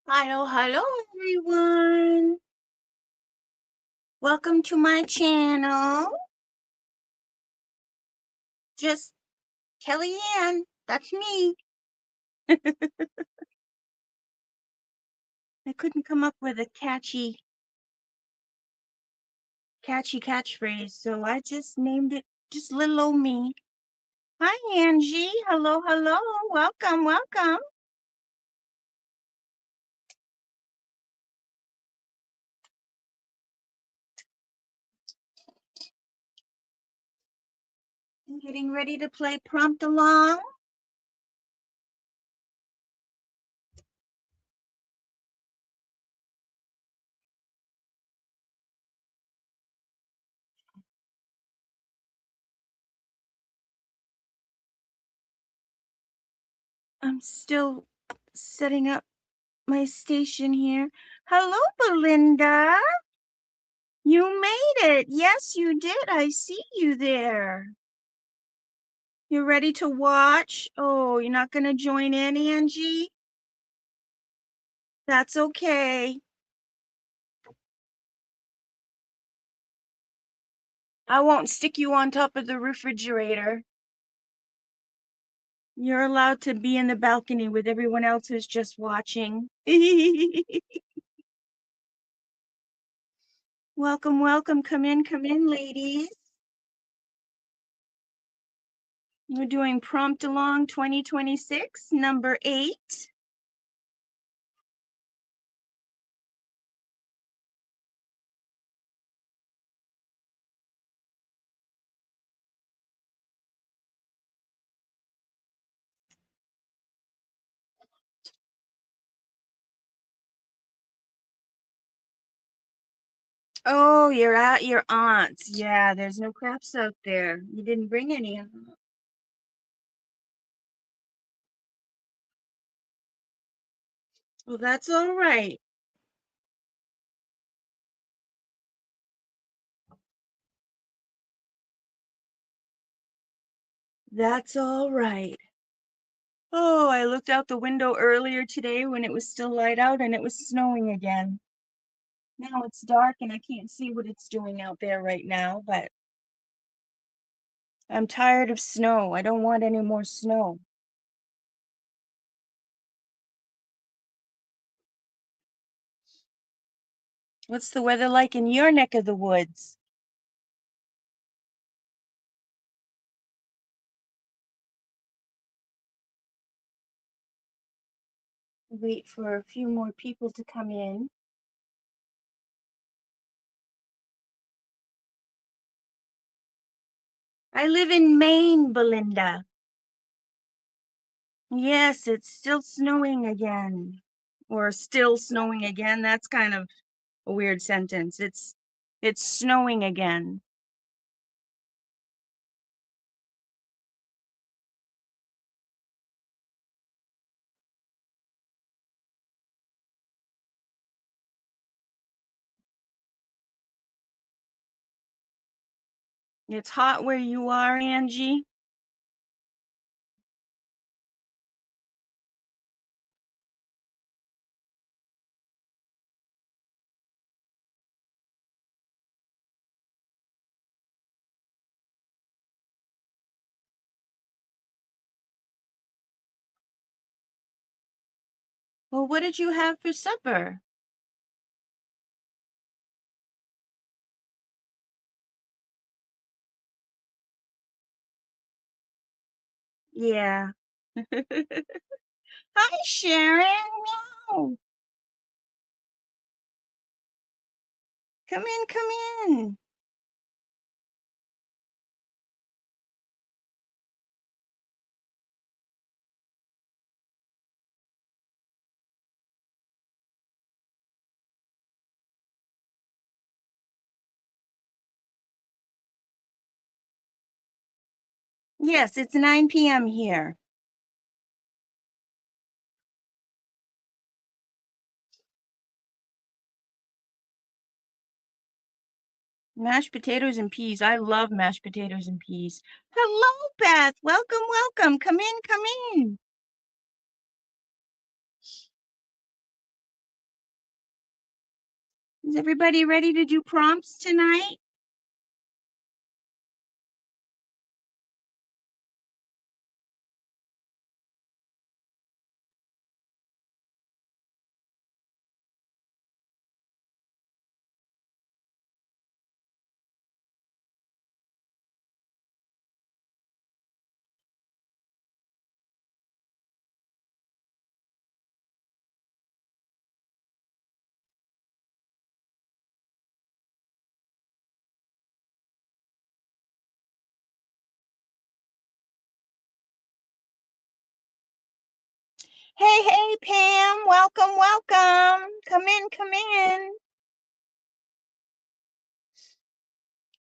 Hello, hello, everyone. Welcome to my channel. Just Kellyanne. That's me. I couldn't come up with a catchy catchphrase, so I just named it just little old me. Hi, Angie. Hello, hello. Welcome, welcome. I'm getting ready to play Promptalong. I'm still setting up my station here. Hello, Belinda. You made it. Yes, you did. I see you there. You're ready to watch? Oh, you're not going to join in, Angie? That's okay. I won't stick you on top of the refrigerator. You're allowed to be in the balcony with everyone else who's just watching. Welcome, welcome. Come in, ladies. We're doing Promptalong 2026, number 8. Oh, you're at your aunt's. Yeah, there's no crafts out there. You didn't bring any. Well, that's all right. That's all right. Oh, I looked out the window earlier today when it was still light out and it was snowing again. Now it's dark and I can't see what it's doing out there right now, but I'm tired of snow. I don't want any more snow. What's the weather like in your neck of the woods? Wait for a few more people to come in. I live in Maine, Belinda. Yes, it's still snowing again. Or still snowing again. That's kind of a weird sentence. It's snowing again. It's hot where you are, Angie. Well, what did you have for supper? Yeah. Hi, Sharon. Meow. Come in, come in. Yes, it's 9 p.m. here. Mashed potatoes and peas. I love mashed potatoes and peas. Hello, Beth. Welcome, welcome. Come in, come in. Is everybody ready to do prompts tonight? Hey, hey, Pam, welcome, welcome. Come in, come in.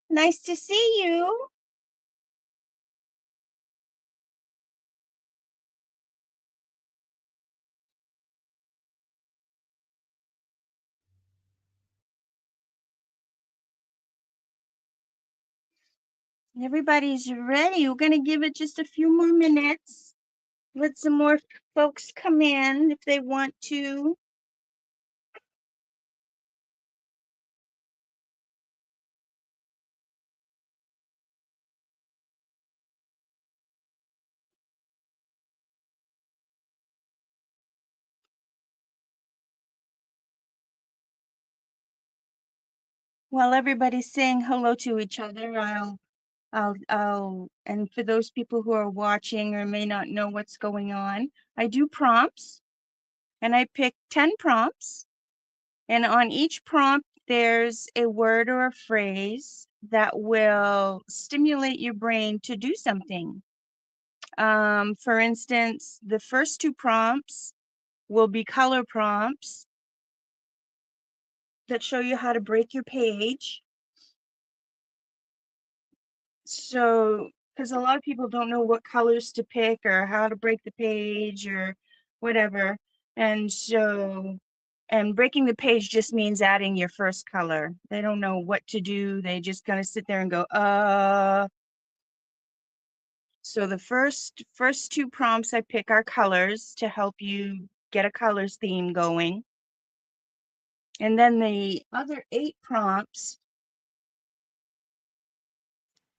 Nice to see you. Everybody's ready. We're going to give it just a few more minutes. Let some more folks come in if they want to. While everybody's saying hello to each other, and for those people who are watching or may not know what's going on, I do prompts and I pick 10 prompts. And on each prompt, there's a word or a phrase that will stimulate your brain to do something. For instance, the first two prompts will be color prompts that show you how to break your page. So, because a lot of people don't know what colors to pick or how to break the page or whatever. And so, and breaking the page just means adding your first color. They don't know what to do. They just kind of sit there and go, So the first two prompts I pick are colors to help you get a colors theme going. And then the other 8 prompts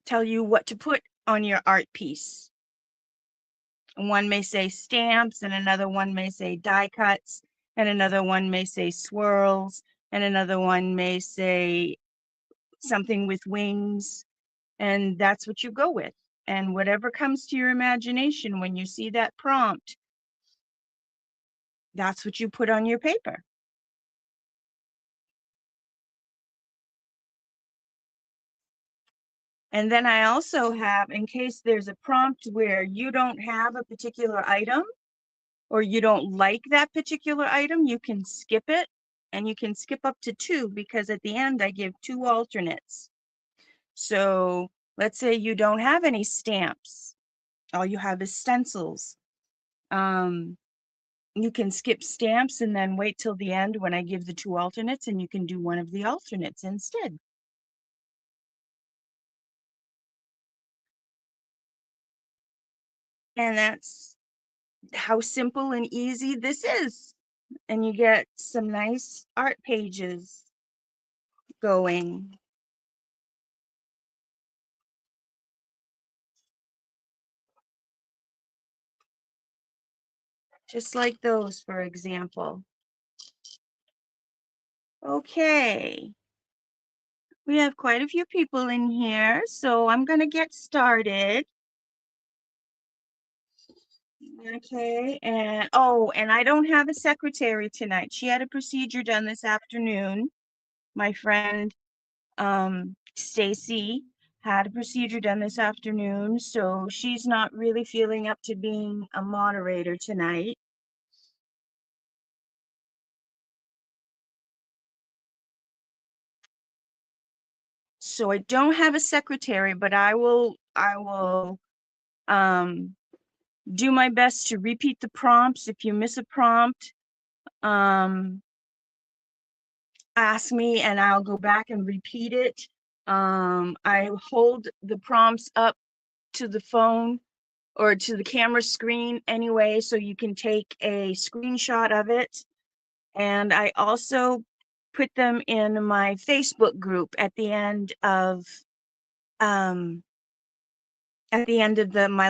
tell you what to put on your art piece. One may say stamps, and another one may say die cuts, and another one may say swirls, and another one may say something with wings, and that's what you go with. And whatever comes to your imagination when you see that prompt, that's what you put on your paper. And then I also have, in case there's a prompt where you don't have a particular item or you don't like that particular item, you can skip it, and you can skip up to 2 because at the end I give 2 alternates. So let's say you don't have any stamps, all you have is stencils. You can skip stamps and then wait till the end when I give the 2 alternates, and you can do one of the alternates instead. And that's how simple and easy this is. And you get some nice art pages going. Just like those, for example. Okay. We have quite a few people in here, so I'm going to get started. Okay, and and I don't have a secretary tonight. She had a procedure done this afternoon. My friend Stacy had a procedure done this afternoon, so she's not really feeling up to being a moderator tonight. So I don't have a secretary, but I will do my best to repeat the prompts. If you miss a prompt, ask me and I'll go back and repeat it. I hold the prompts up to the phone or to the camera screen anyway, so you can take a screenshot of it. And I also put them in my Facebook group at the end of my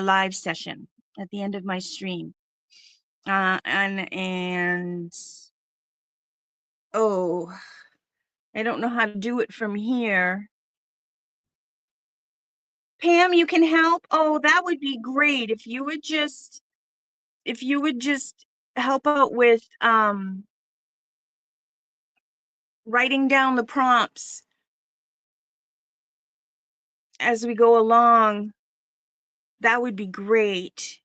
live session, at the end of my stream. And oh, I don't know how to do it from here. Pam, you can help? Oh, that would be great if you would just help out with writing down the prompts as we go along. That would be great.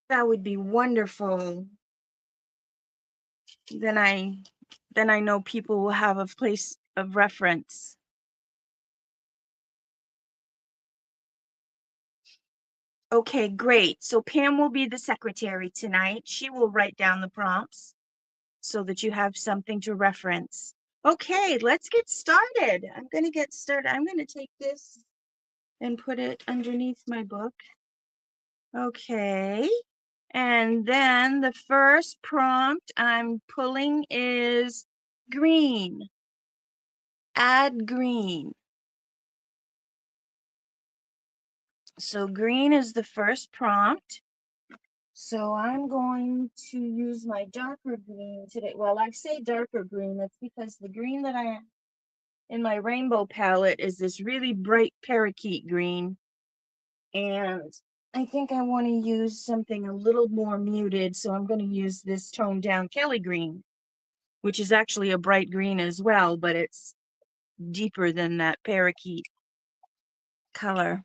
That would be wonderful. Then I know people will have a place of reference. Okay, great. So Pam will be the secretary tonight. She will write down the prompts so that you have something to reference. Okay, let's get started. I'm going to get started. I'm going to take this and put it underneath my book. Okay. And then the first prompt I'm pulling is green. Add green. So green is the first prompt. So I'm going to use my darker green today. Well, I say darker green, that's because the green that I in my rainbow palette is this really bright parakeet green. And I think I want to use something a little more muted. So I'm going to use this toned down Kelly green, which is actually a bright green as well, but it's deeper than that parakeet color.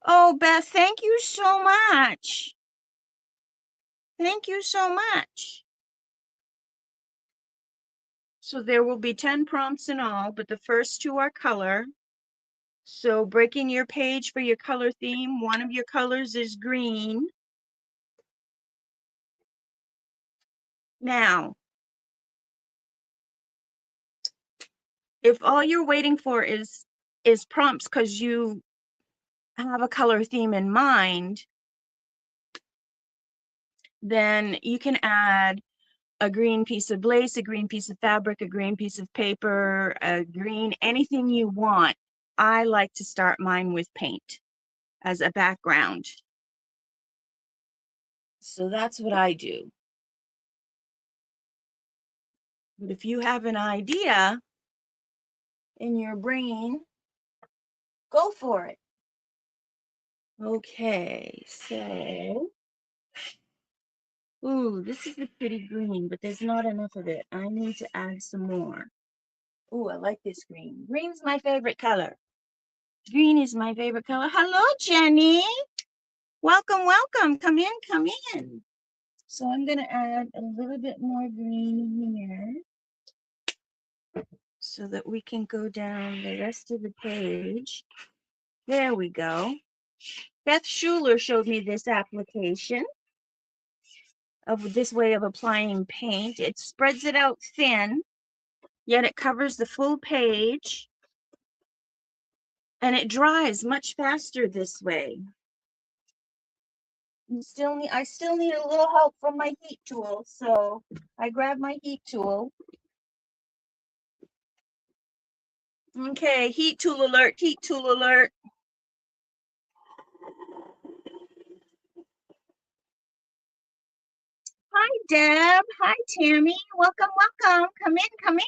Oh, Beth, thank you so much. Thank you so much. So there will be 10 prompts in all, but the first two are color. So breaking your page for your color theme, one of your colors is green. Now, if all you're waiting for is prompts because you have a color theme in mind, then you can add a green piece of lace, a green piece of fabric, a green piece of paper, a green, anything you want. I like to start mine with paint as a background. So that's what I do. But if you have an idea in your brain, go for it. Okay, so, ooh, this is a pretty green, but there's not enough of it. I need to add some more. Ooh, I like this green. Green's my favorite color. Green is my favorite color. Hello, Jenny. Welcome, welcome. Come in, come in. So I'm going to add a little bit more green here so that we can go down the rest of the page. There we go. Beth Schuler showed me this application of this way of applying paint. It spreads it out thin, yet it covers the full page, and it dries much faster this way. I still need a little help from my heat tool, so I grab my heat tool. Okay, heat tool alert, heat tool alert. Hi, Deb. Hi, Tammy. Welcome, welcome. Come in, come in.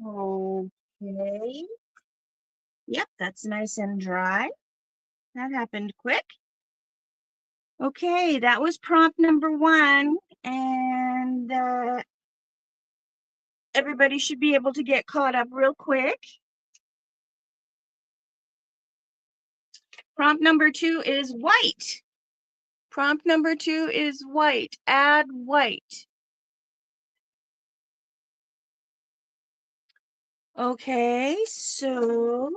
Okay. Yep, that's nice and dry. That happened quick. Okay, that was prompt number 1. And Everybody should be able to get caught up real quick. Prompt number 2 is white. Prompt number 2 is white. Add white. Okay, so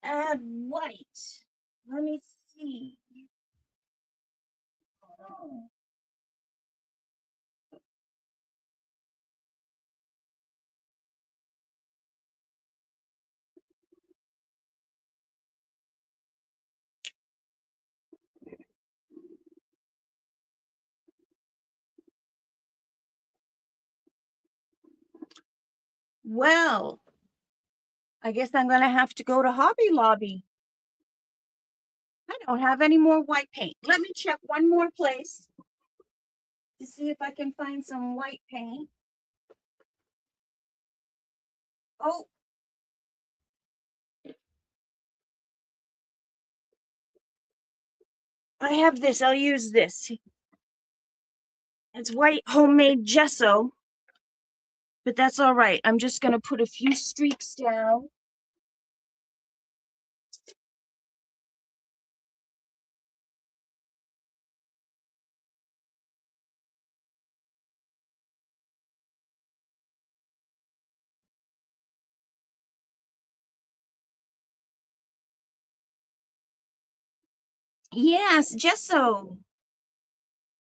add white. Let me see. Oh. Well, I guess I'm gonna have to go to Hobby Lobby. I don't have any more white paint. Let me check one more place to see if I can find some white paint. Oh, I have this. I'll use this. It's white homemade gesso, but that's all right. I'm just gonna put a few streaks down. Yes, gesso.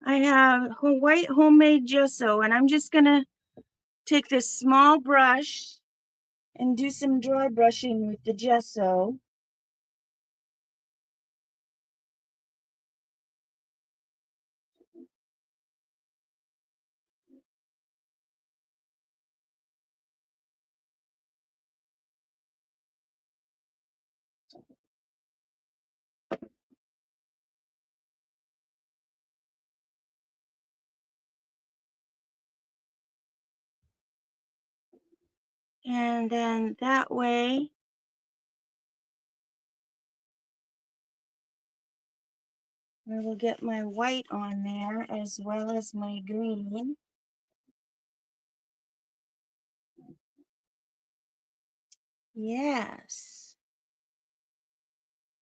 I have white homemade gesso, and I'm just gonna take this small brush and do some dry brushing with the gesso. And then that way, I will get my white on there as well as my green. Yes.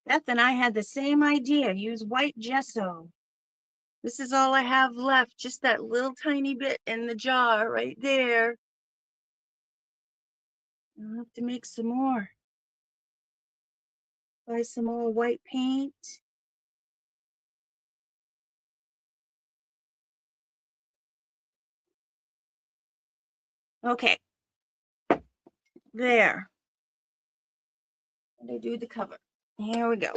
Beth and I had the same idea. Use white gesso. This is all I have left, just that little tiny bit in the jar right there. I'll have to make some more. Buy some more white paint. Okay, there. And I do the cover. Here we go.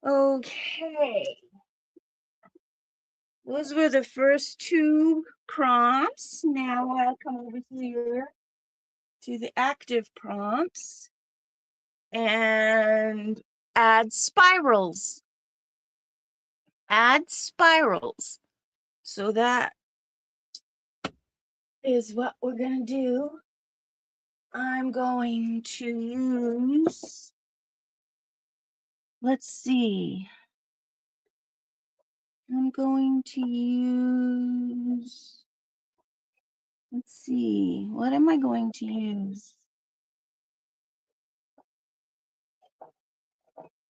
Okay. Those were the first two prompts. Now I'll come over here to the active prompts and add spirals. Add spirals. So that is what we're going to do. I'm going to use, let's see. I'm going to use, let's see, what am I going to use?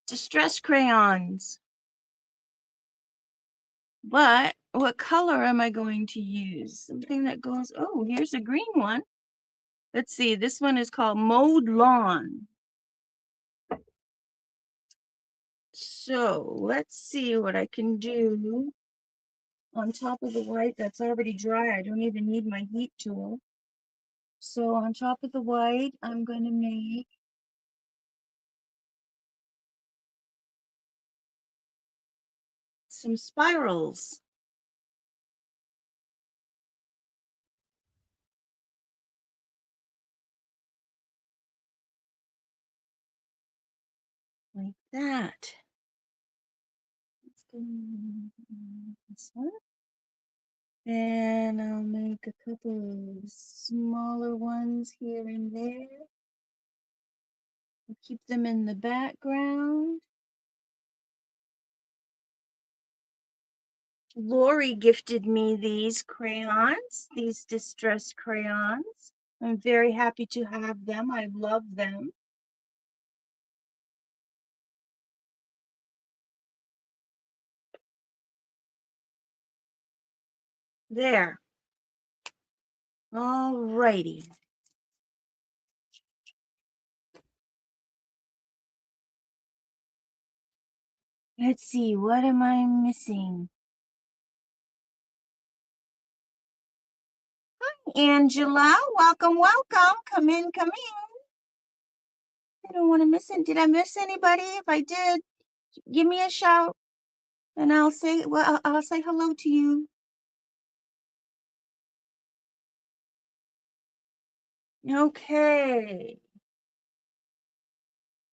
Distress crayons. But what color am I going to use? Something that goes, oh, here's a green one. Let's see, this one is called Mowed Lawn. So let's see what I can do on top of the white that's already dry. I don't even need my heat tool. So on top of the white, I'm going to make some spirals. Like that. Let's go this one. And I'll make a couple of smaller ones here and there. Keep them in the background. Lori gifted me these crayons, these distress crayons. I'm very happy to have them. I love them. There. All righty. Let's see, what am I missing? Angela, welcome, welcome. Come in, come in. I don't want to miss it. Did I miss anybody? If I did, give me a shout and I'll say, well, I'll say hello to you. Okay.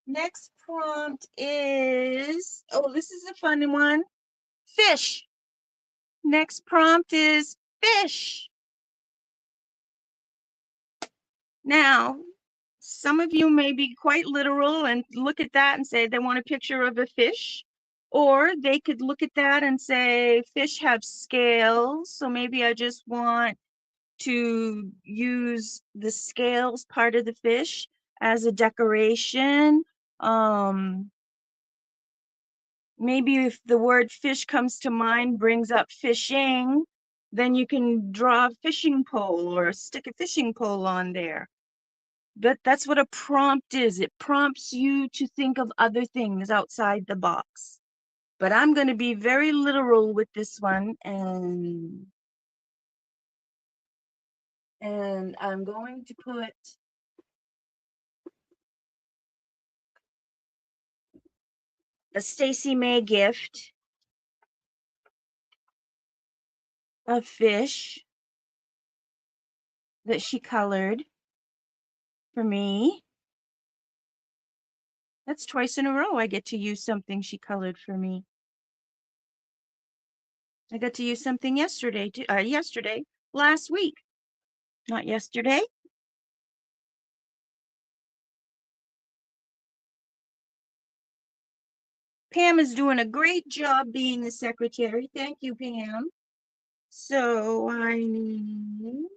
Next prompt is, oh, this is a funny one. Fish. Next prompt is fish. Now, some of you may be quite literal and look at that and say they want a picture of a fish, or they could look at that and say fish have scales, so maybe I just want to use the scales part of the fish as a decoration. Maybe if the word fish comes to mind, brings up fishing, then you can draw a fishing pole or stick a fishing pole on there. But that's what a prompt is. It prompts you to think of other things outside the box. But I'm going to be very literal with this one, and I'm going to put a Stacy May gift of fish that she colored for me. That's twice in a row I get to use something she colored for me. I got to use something yesterday, last week, not yesterday. Pam is doing a great job being the secretary. Thank you, Pam. So I need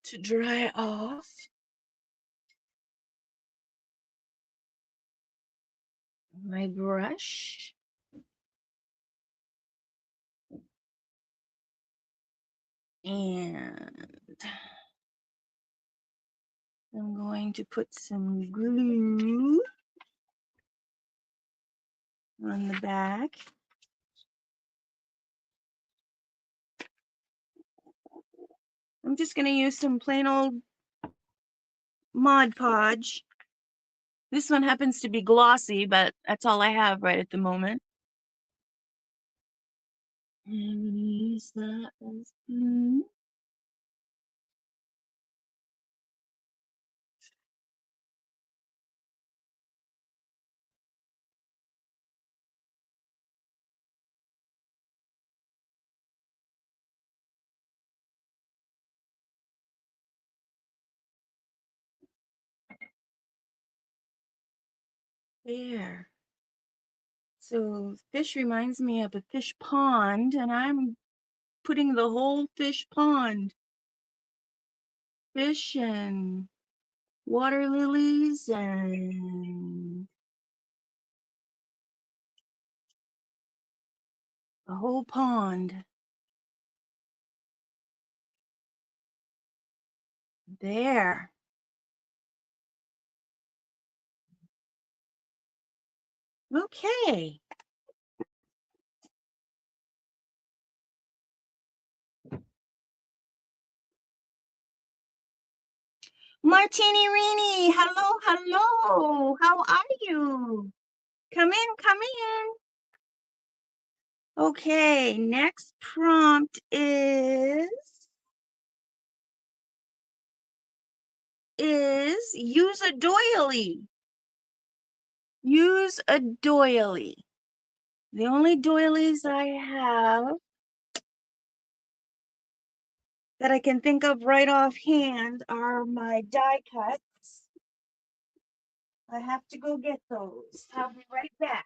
to dry off my brush. And I'm going to put some glue on the back. I'm just going to use some plain old Mod Podge. This one happens to be glossy, but that's all I have right at the moment. And I'm going to use that as glue. There. So fish reminds me of a fish pond, and I'm putting the whole fish pond. Fish and water lilies and the whole pond. There. Okay. Martini Rini, hello, hello. How are you? Come in, come in. Okay, next prompt is use a doily. use a doily. The only doilies I have that I can think of right offhand are my die cuts. I have to go get those. I'll be right back.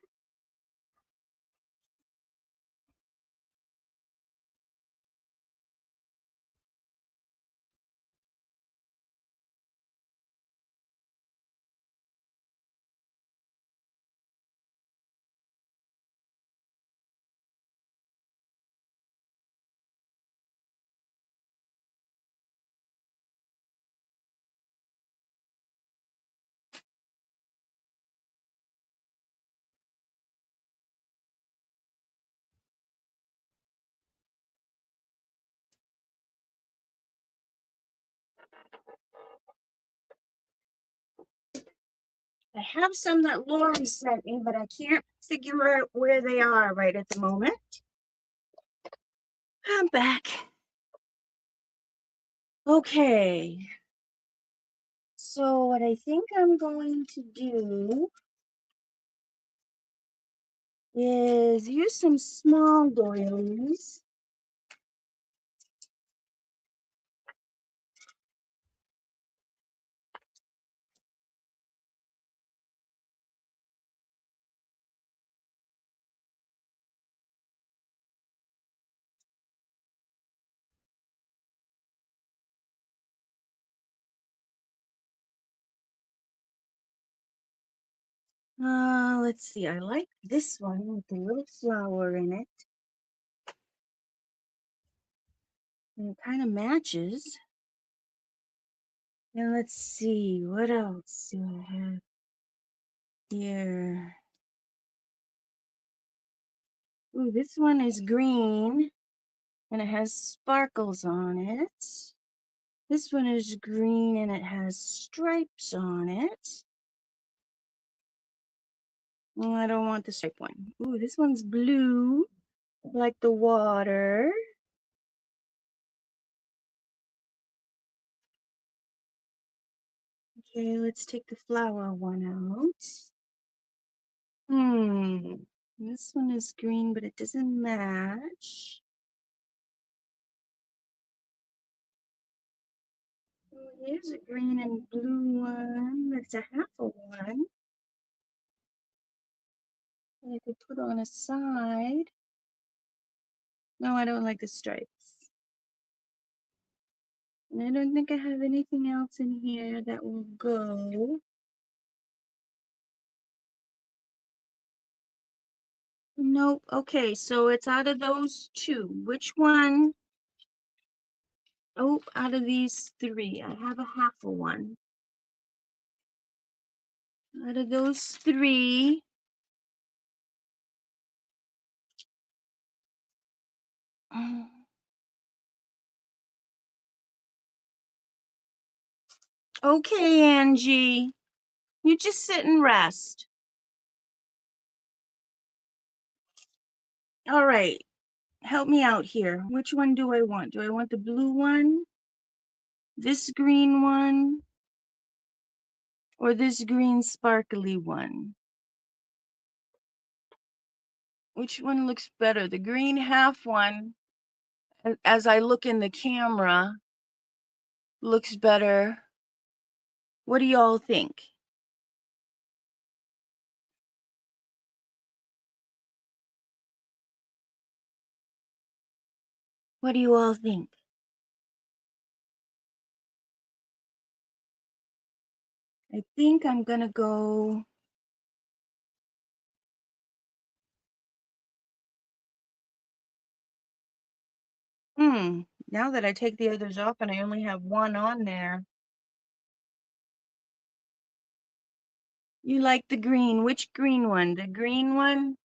I have some that Lori sent me, but I can't figure out where they are right at the moment. I'm back. Okay. So what I think I'm going to do is use some small doilies. Let's see. I like this one with the little flower in it. And it kind of matches. And let's see, what else do I have here? Ooh, this one is green and it has sparkles on it. This one is green and it has stripes on it. Oh, I don't want the stripe one. Ooh, this one's blue, like the water. Okay, let's take the flower one out. This one is green, but it doesn't match. Oh, here's a green and blue one. That's a half a one. I could put on a side. No, I don't like the stripes. And I don't think I have anything else in here that will go. Nope. Okay, so it's out of those two. Which one? Oh, out of these three. I have a half a one. Out of those three. Okay, Angie. You just sit and rest. All right. Help me out here. Which one do I want? Do I want the blue one? This green one? Or this green sparkly one? Which one looks better? The green half one, as I look in the camera, looks better. What do y'all think? What do you all think? I think I'm gonna go. Now that I take the others off and I only have one on there. You like the green. Which green one? The green one?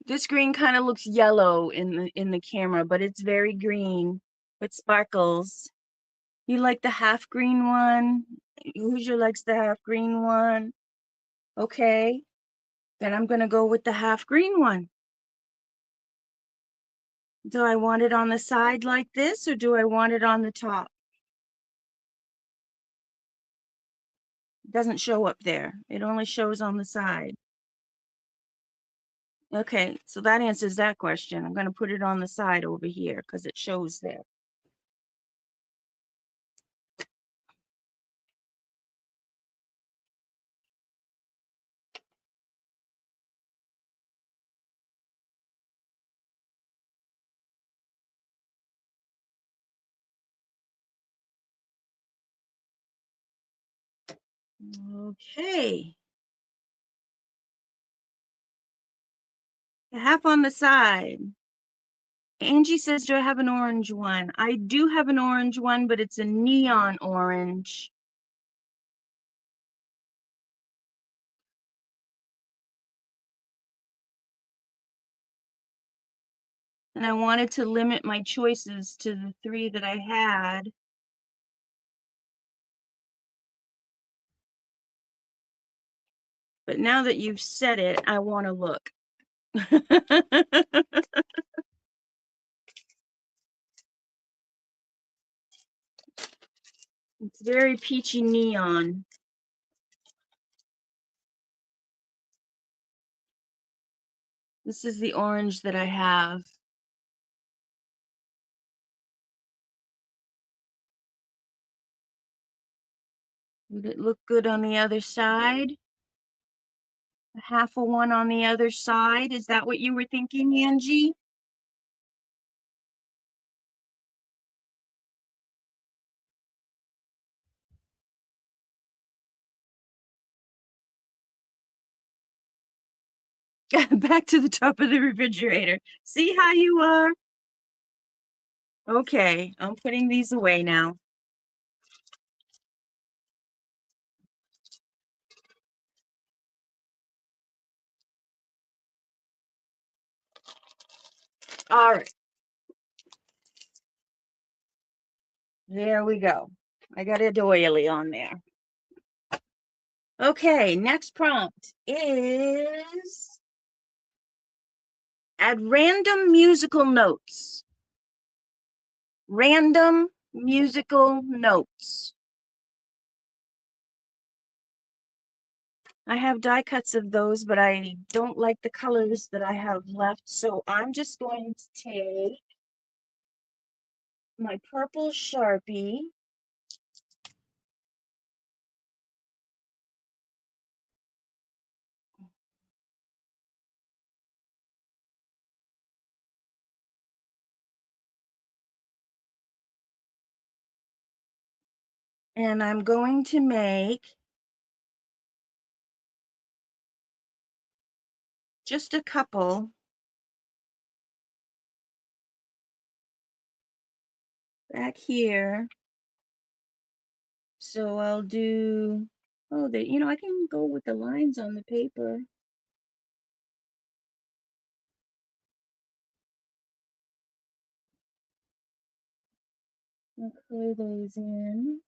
This green kind of looks yellow in the camera, but it's very green with sparkles. You like the half green one? Hoosier likes the half green one. Okay, then I'm gonna go with the half green one. Do I want it on the side like this or do I want it on the top? Doesn't show up there. It only shows on the side. Okay, so that answers that question. I'm going to put it on the side over here because it shows there. Okay. Half on the side. Angie says, do I have an orange one? I do have an orange one, but it's a neon orange. And I wanted to limit my choices to the 3 that I had. But now that you've said it, I want to look. It's very peachy neon. This is the orange that I have. Would it look good on the other side? Half a one on the other side. Is that what you were thinking, Angie? Back to the top of the refrigerator. See how you are? Okay, I'm putting these away now. All right. There we go. I got a doily on there. Okay, next prompt is add random musical notes. Random musical notes. I have die cuts of those, but I don't like the colors that I have left. So I'm just going to take my purple Sharpie. And I'm going to make just a couple back here. So I'll do, oh, I can go with the lines on the paper. I'll color those in.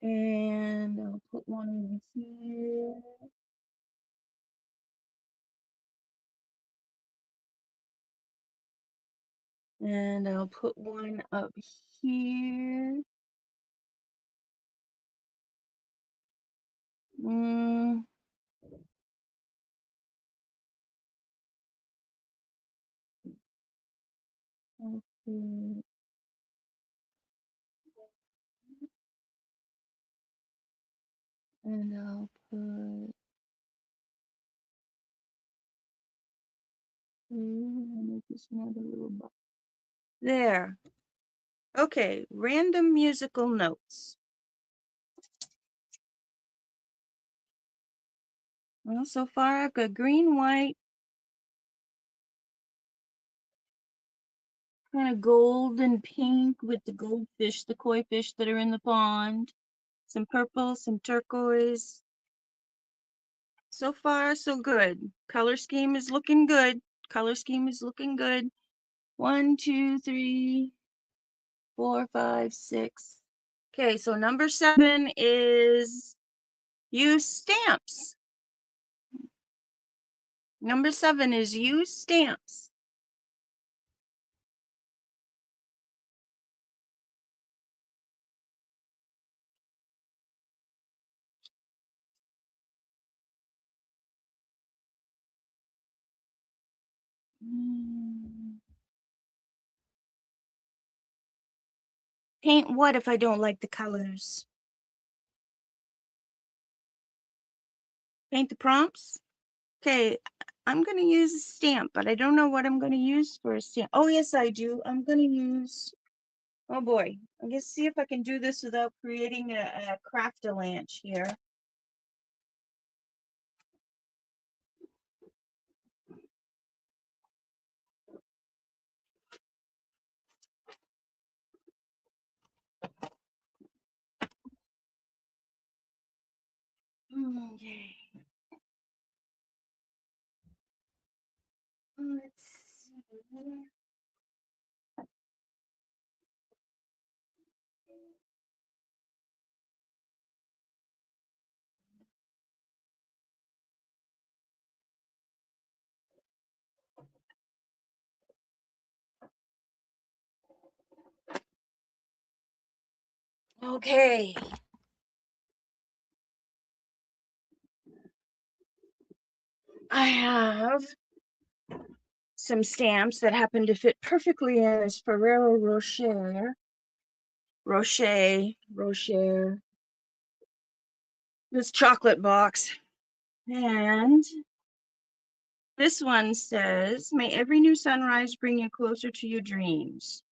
And I'll put one over here. And I'll put one up here. Mm. Okay. And I'll put make this another little box. There. Okay, random musical notes. Well, so far I've got green, white, kind of gold and pink with the goldfish, the koi fish that are in the pond. Some purple, some turquoise. So far, so good. Color scheme is looking good. Color scheme is looking good. 1, 2, 3, 4, 5, 6. Okay, so number 7 is use stamps. Number 7 is use stamps. Paint what if I don't like the colors? Paint the prompts? Okay, I'm going to use a stamp, but I don't know what I'm going to use for a stamp. Oh, yes, I do. I'm going to use, oh boy, I'm going to see if I can do this without creating a craft-a-lanch here. Okay. Let's see. Okay. I have some stamps that happen to fit perfectly in this Ferrero Rocher, this chocolate box. And this one says, may every new sunrise bring you closer to your dreams.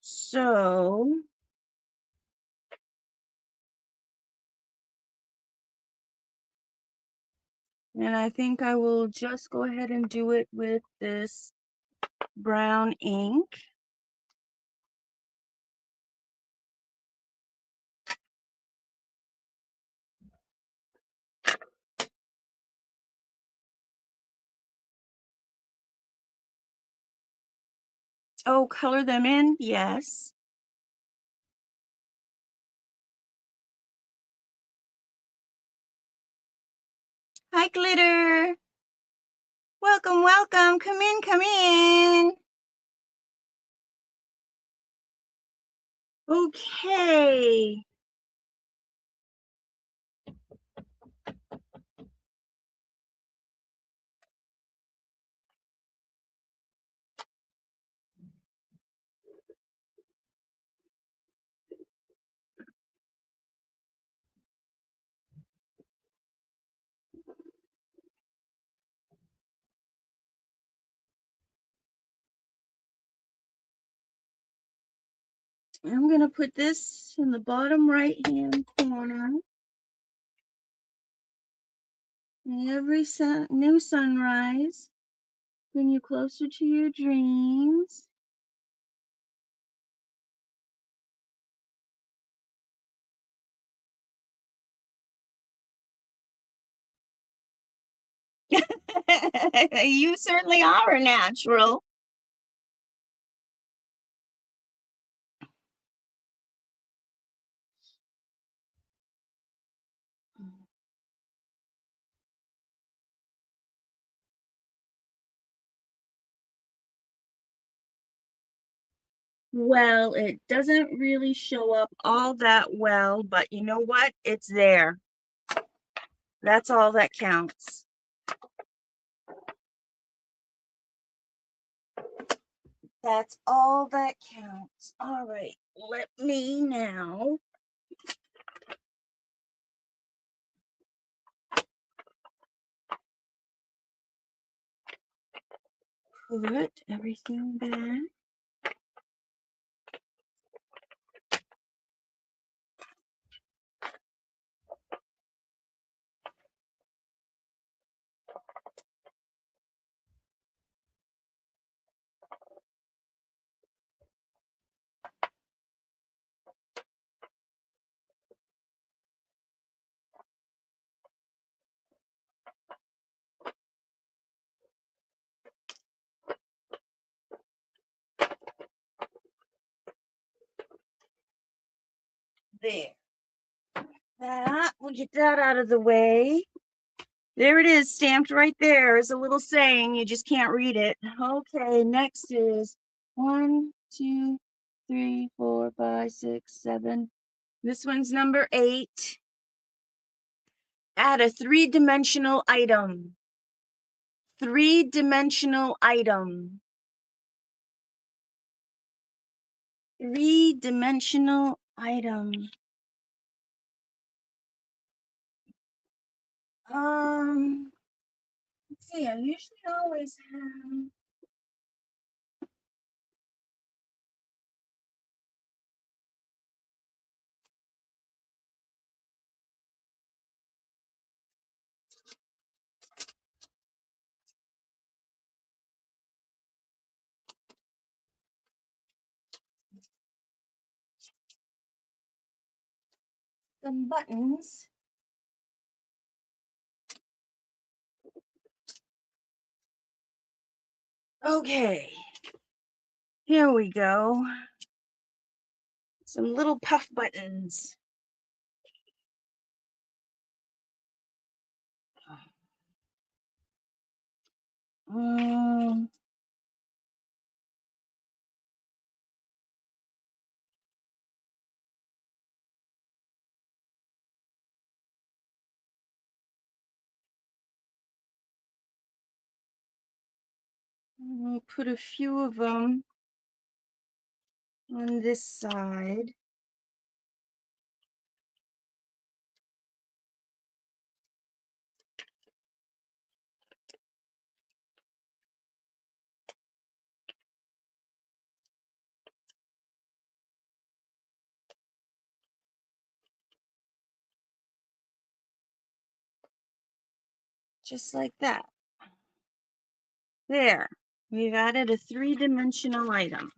So, and I think I will just go ahead and do it with this brown ink. Oh, color them in? Yes. Hi, Glitter. Welcome, welcome. Come in, come in. Okay. I'm going to put this in the bottom right-hand corner. And every new sunrise bring you closer to your dreams. You certainly are a natural. Well, it doesn't really show up all that well, but you know what? It's there. That's all that counts. That's all that counts. All right, let me now put everything back. There. We'll get that out of the way. There it is, stamped right there. Is a little saying, you just can't read it. Okay, next is 1, 2, 3, 4, 5, 6, 7. This one's number 8. Add a 3-dimensional item. Three-dimensional item. Three-dimensional item. Let's see, I usually always have some buttons. Okay, here we go. Some little puff buttons. Um, we'll put a few of them on this side. Just like that. There, we've added a three-dimensional item.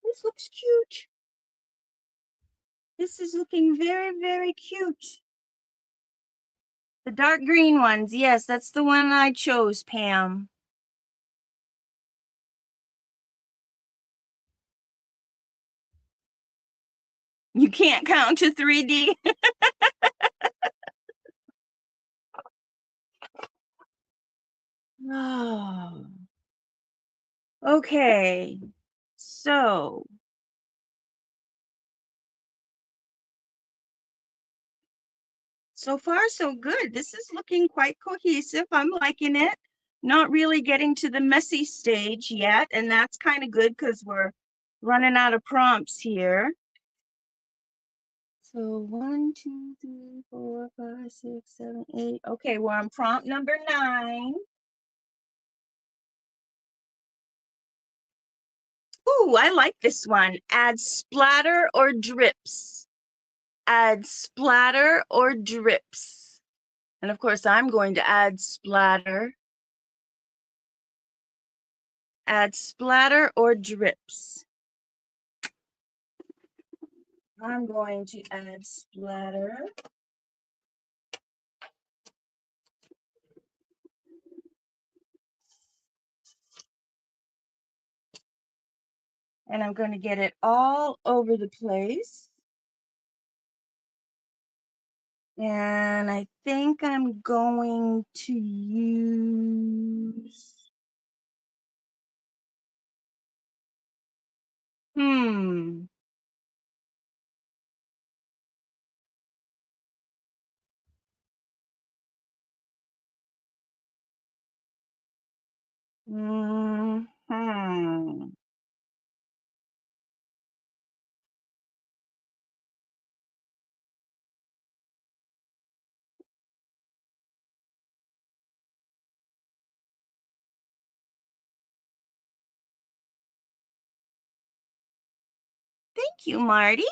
This looks cute. This is looking very, very cute. The dark green ones, yes, that's the one I chose, Pam. You can't count to 3D. Oh. Okay, so far so good. This is looking quite cohesive. I'm liking it. Not really getting to the messy stage yet, and that's kind of good because we're running out of prompts here. So 1, 2, 3, 4, 5, 6, 7, 8. Okay, we're on prompt number 9. Ooh, I like this one. Add splatter or drips. Add splatter or drips. And of course, I'm going to add splatter. Add splatter or drips. I'm going to add splatter. And I'm going to get it all over the place. And I think I'm going to use, hmm. Hmm. Thank you, Marty.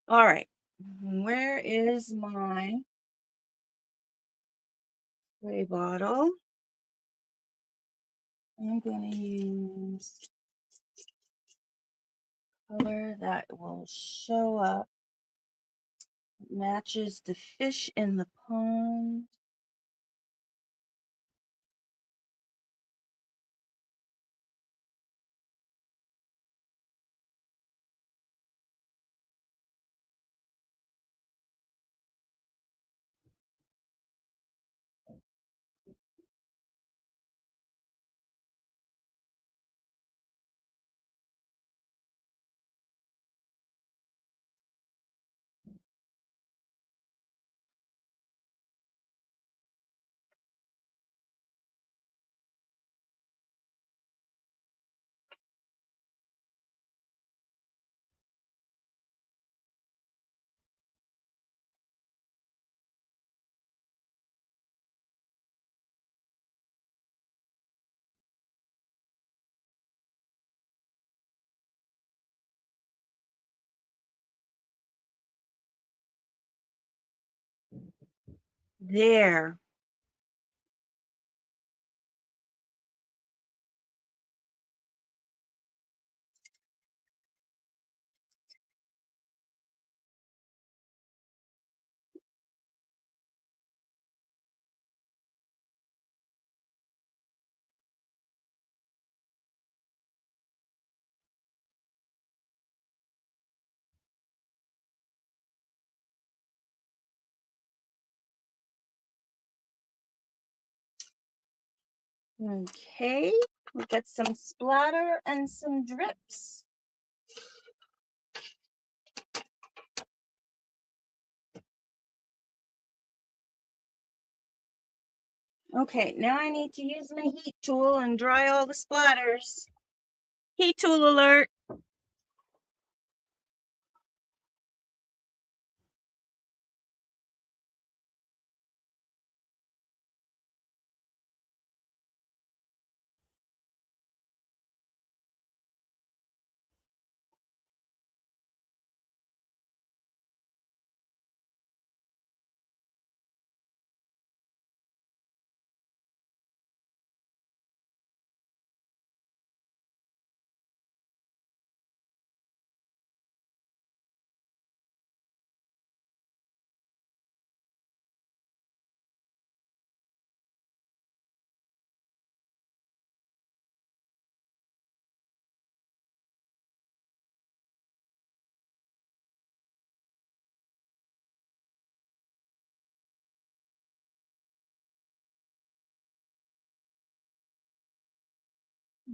All right. Where is my spray bottle? I'm going to use color that will show up. Matches the fish in the pond. There. Okay, we got some splatter and some drips. Okay, now I need to use my heat tool and dry all the splatters. Heat tool alert.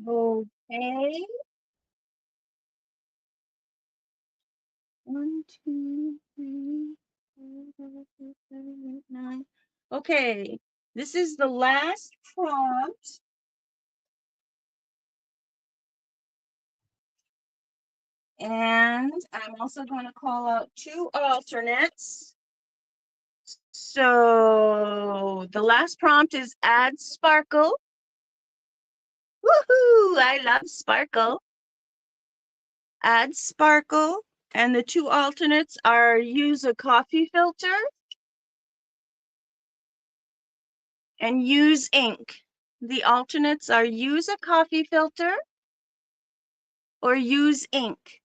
Okay. 1, 2, 3, 4, 5, 6, 7, 8, 9. Okay, this is the last prompt. And I'm also going to call out 2 alternates. So the last prompt is add sparkle. Woohoo! I love sparkle. Add sparkle. And the 2 alternates are use a coffee filter and use ink. The alternates are use a coffee filter or use ink.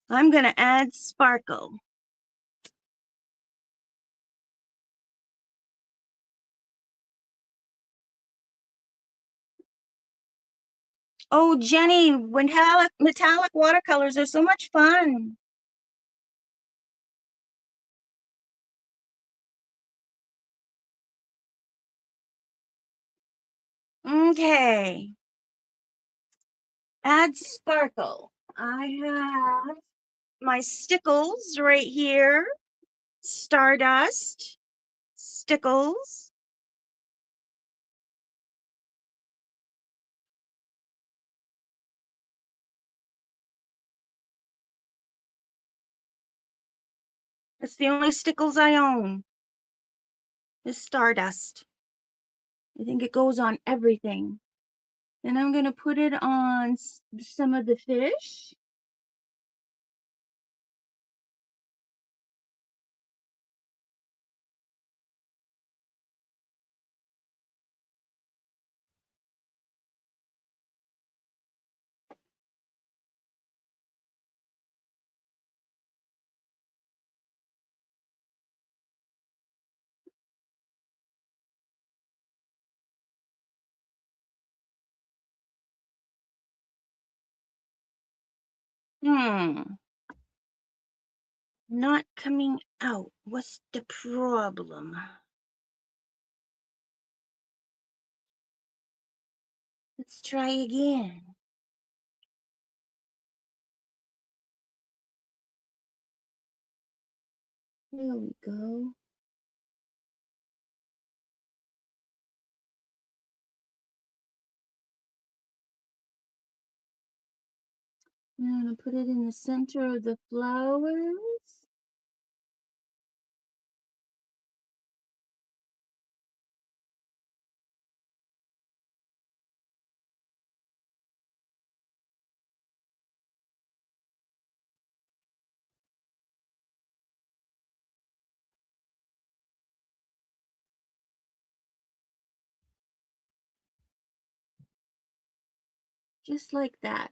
I'm going to add sparkle. Oh, Jenny, metallic watercolors are so much fun. Okay. Add sparkle. I have my stickles right here. Stardust, stickles. It's the only stickles I own. Is stardust. I think it goes on everything. Then I'm going to put it on some of the fish. Not coming out. What's the problem? Let's try again. There we go. I'm going to put it in the center of the flowers. Just like that.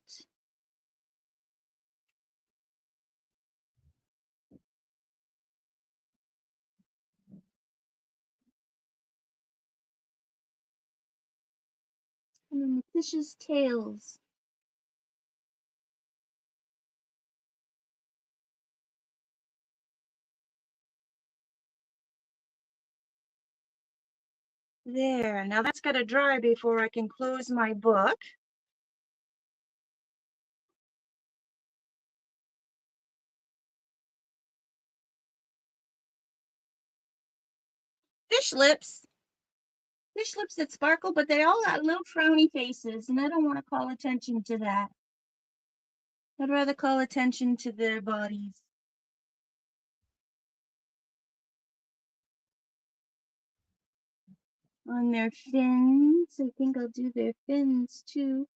And then the fish's tails. There, now that's got to dry before I can close my book. Fish lips. Fish lips that sparkle, but they all got little frowny faces, and I don't want to call attention to that. I'd rather call attention to their bodies. On their fins. I think I'll do their fins too.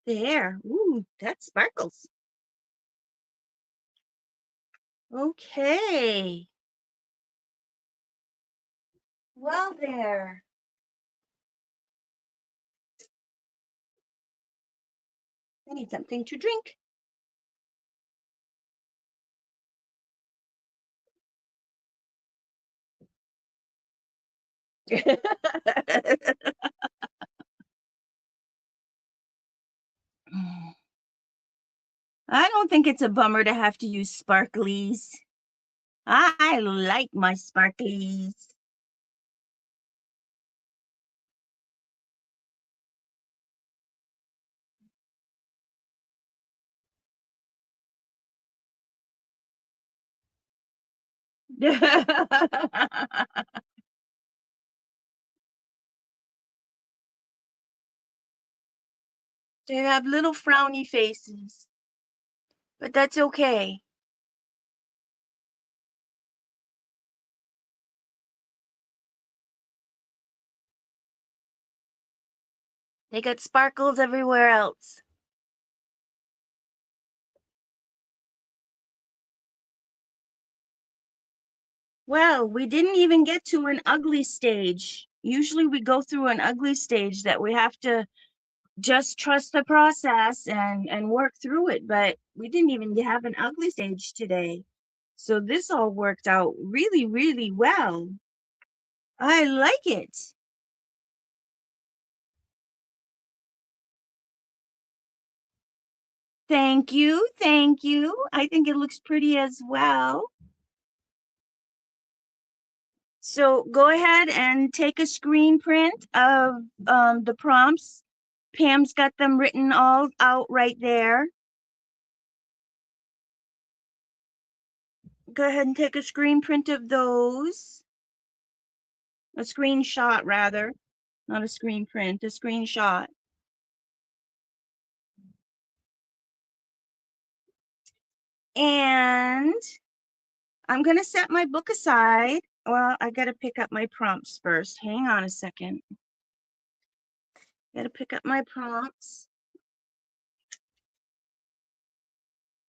There. Ooh, that sparkles. Okay. Well, there. I need something to drink. I don't think it's a bummer to have to use sparklies. I like my sparklies. They have little frowny faces, but that's okay. They got sparkles everywhere else. Well, we didn't even get to an ugly stage. Usually we go through an ugly stage that we have to just trust the process and work through it, but we didn't even have an ugly stage today. So this all worked out really, really well. I like it. Thank you. Thank you. I think it looks pretty as well. So go ahead and take a screen print of the prompts. Pam's got them written all out right there. Go ahead and take a screen print of those. A screenshot, rather. Not a screen print, a screenshot. And I'm going to set my book aside. Well, I got to pick up my prompts first. Hang on a second. Got to pick up my prompts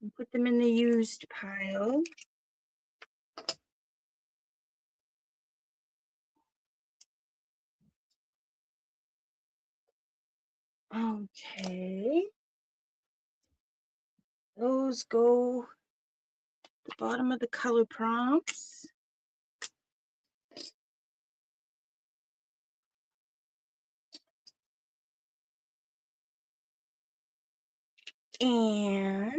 and put them in the used pile. Okay. Those go at the bottom of the color prompts. And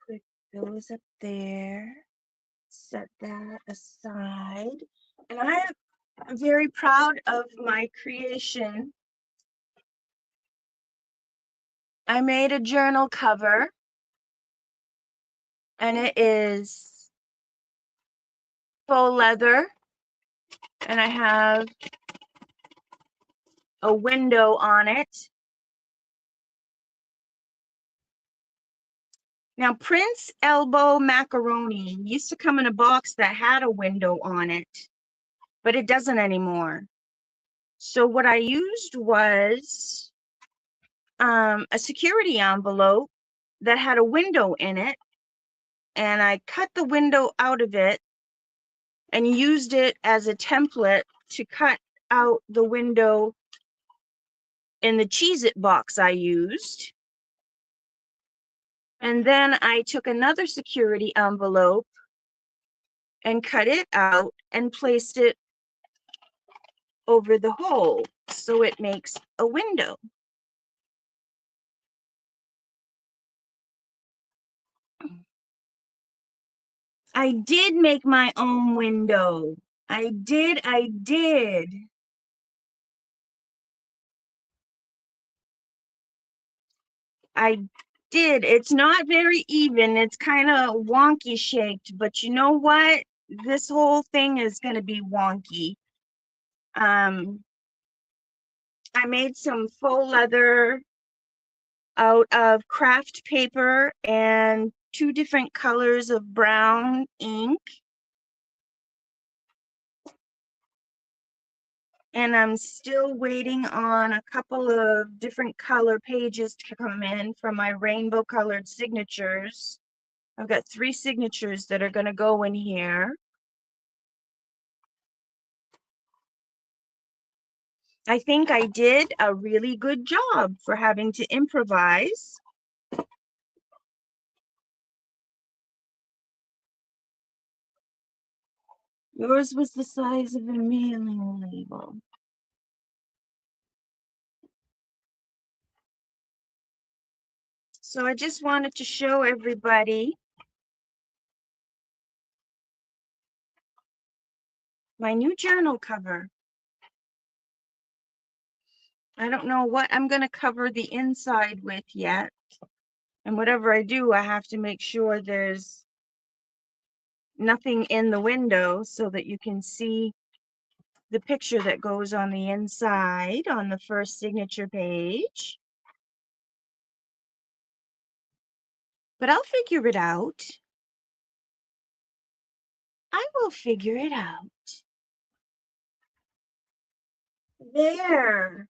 put those up there. set that aside. And I am very proud of my creation. I made a journal cover, and it is faux leather, and I have a window on it. Now, Prince Elbow macaroni used to come in a box that had a window on it, but it doesn't anymore. So what I used was a security envelope that had a window in it, and I cut the window out of it and used it as a template to cut out the window in the Cheez-It box I used. And then I took another security envelope and cut it out and placed it over the hole so it makes a window. I did make my own window. I did. I did. It's not very even. It's kind of wonky shaped, but you know what? This whole thing is going to be wonky. I made some faux leather out of craft paper and 2 different colors of brown ink. And I'm still waiting on a couple of different color pages to come in from my rainbow colored signatures. I've got 3 signatures that are going to go in here. I think I did a really good job for having to improvise. Yours was the size of a mailing label. So I just wanted to show everybody my new journal cover. I don't know what I'm going to cover the inside with yet. And whatever I do, I have to make sure there's nothing in the window so that you can see the picture that goes on the inside on the first signature page. But I'll figure it out. I will figure it out. There.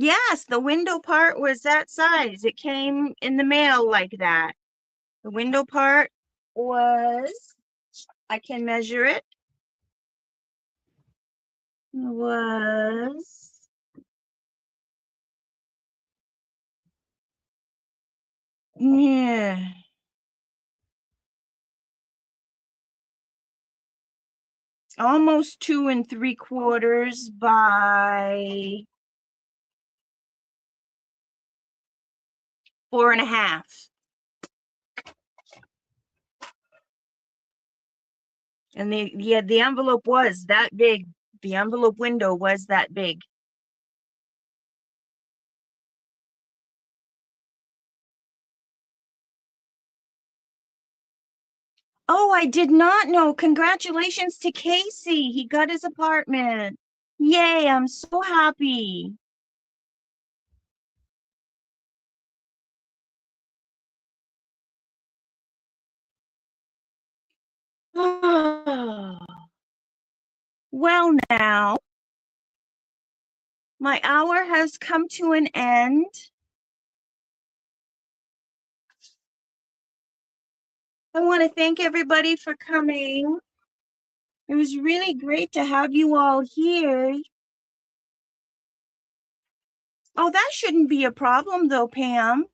Yes, the window part was that size. It came in the mail like that. The window part was, I can measure it, was yeah, almost 2 3/4 by 4 1/2. And the envelope was that big. The envelope window was that big. Oh, I did not know. Congratulations to Casey. He got his apartment. Yay, I'm so happy. Well, now, my hour has come to an end. I want to thank everybody for coming. It was really great to have you all here. Oh, that shouldn't be a problem, though, Pam.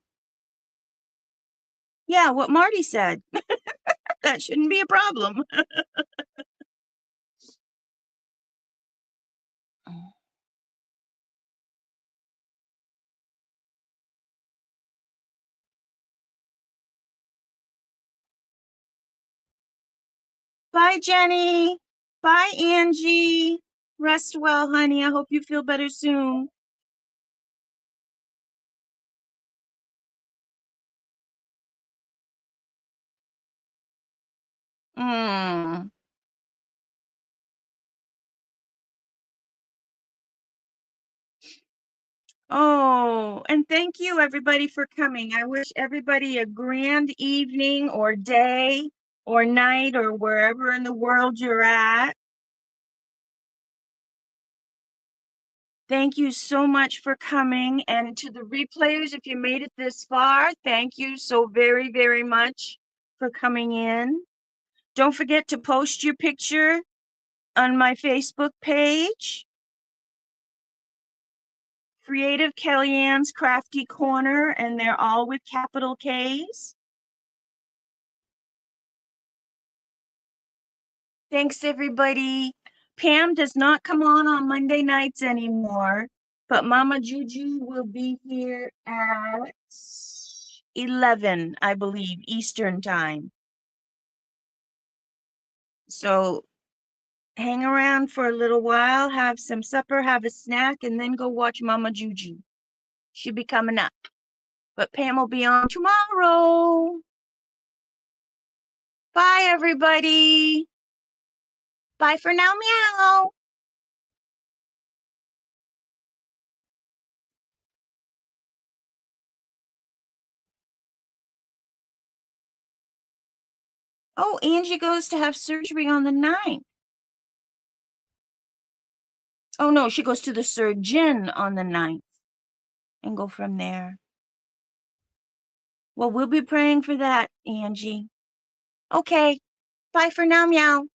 Yeah, what Marty said. That shouldn't be a problem. Bye, Jenny. Bye, Angie. Rest well, honey. I hope you feel better soon. Mm. Oh, and thank you everybody for coming. I wish everybody a grand evening or day or night or wherever in the world you're at. Thank you so much for coming. And to the replayers, if you made it this far, thank you so very, very much for coming in. Don't forget to post your picture on my Facebook page, Creative Kellyanne's Crafty Corner, and they're all with capital K's. Thanks, everybody. Pam does not come on Monday nights anymore, but Mama Juju will be here at 11, I believe, Eastern time. So hang around for a little while, have some supper, have a snack, and then go watch Mama Juju. She'll be coming up. But Pam will be on tomorrow. Bye, everybody. Bye for now, meow. Oh, Angie goes to have surgery on the 9th. Oh, no, she goes to the surgeon on the 9th and go from there. Well, we'll be praying for that, Angie. Okay. Bye for now, meow.